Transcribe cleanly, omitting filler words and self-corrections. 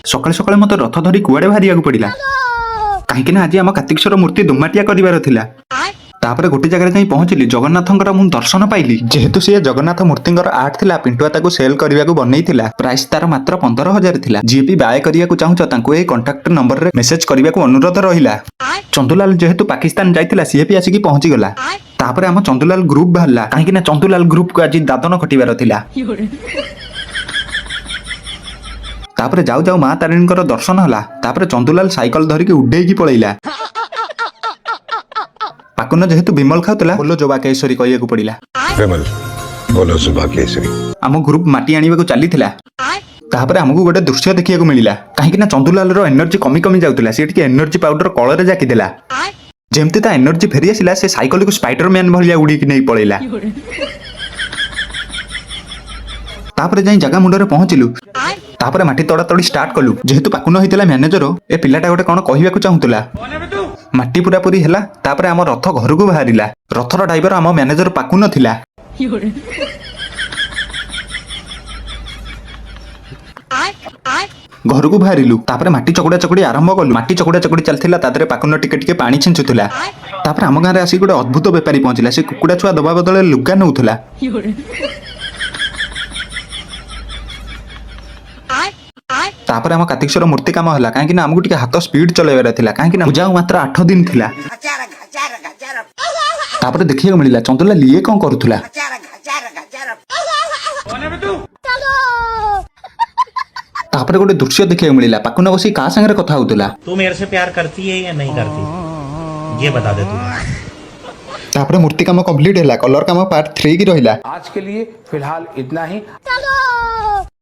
सकाळे सकाळे मते रथ धरी कुआडे बाहरिया पड़ा कहीं आज आम कार्तिकेश्वर मूर्ति दुमाटिया कर तापर गोटे जगह जाई पहुंचली जगन्नाथंकर मु दर्शन पाइली जेहेतु सी जगन्नाथ मूर्तिंकर आर्ट थिला पिंटुआ ताको सेल करने को बनईथिला प्राइस तार मात्र 15,000 थिला जी भी बाय करिया को चाहूछ तांको ए कांटेक्ट नंबर रे मेसेज करने को अनुरोध रहिला। चंदुलाल जेहेतु पाकिस्तान जाइथिला सी भी आसिकी पहुंची गला तापर हम चंदुलाल ग्रुप बाहरला कहीं ना चंदुलाल ग्रुप को आज दादन खटिबार थिला तापर जाऊ जाऊ मां तारिणीकर दर्शन होला तापर चंदुलाल साइकिल धरिकी उड्डेकी पळैला पाकुन जेहेतु विमल खाउतला बोलो जोबा केसरी कहिया को पड़िला विमल बोलो जोबा केसरी आम ग्रुप माटी आनिबा को चलीथिला तापर हमकु गोटे दृश्य देखिया को मिलिला काहेकि ना चंदुलाल रो एनर्जी कमी कमी जाउतला से टिके एनर्जी पाउडर कलरे जाकी देला जेमते ता एनर्जी फेरी आसिला से साइकिल को स्पाइडरमैन भलिया उड़ी कि नै पळैला तापर जाई जगह मुंडरे पहुंचिलु तापर माटी तड़ा तड़ी स्टार्ट कलु जेहेतु पाकुन होइतला मैनेजर ए पिलाटा गोटे कोन कहिबा को चाहुतला माटी पूरा पूरी हेला तापर आम रथ घर को बाहरिला रथर ड्राइवर आम मैनेजर पाकुन थिला घर को बाहरिलु तापर माटी चकुड़ा चकुड़ी आरंभ कलु माटी चकुड़ा चकुड़ी चलथिला तादरे पाकुन टिके टिके पानी छिंचुथिला तापर आम गाँव आसी गोटे अद्भुत बेपारी पहुंचला से कुकुड़ा छुआ दबा बदले लुगा नउथला तापर आम कार्तिकेश्वर मूर्ति काम होला काहेकि ना हमकु टिके हाथ स्पीड चलेबार थिला काहेकि ना पूजा मात्र 8 दिन थिला तापर देखिए को मिलिला चंदुला लिए कोन करूथुला तापर गोटे दृश्य देखिए को मिलिला पाकुना बसी का संगे कथा होतुला तू मेरे से प्यार करती है या नहीं करती ये बता दे तू तापर मूर्ति काम कंप्लीट हैला कलर काम पार्ट 3 की रहिला आज के लिए फिलहाल इतना ही।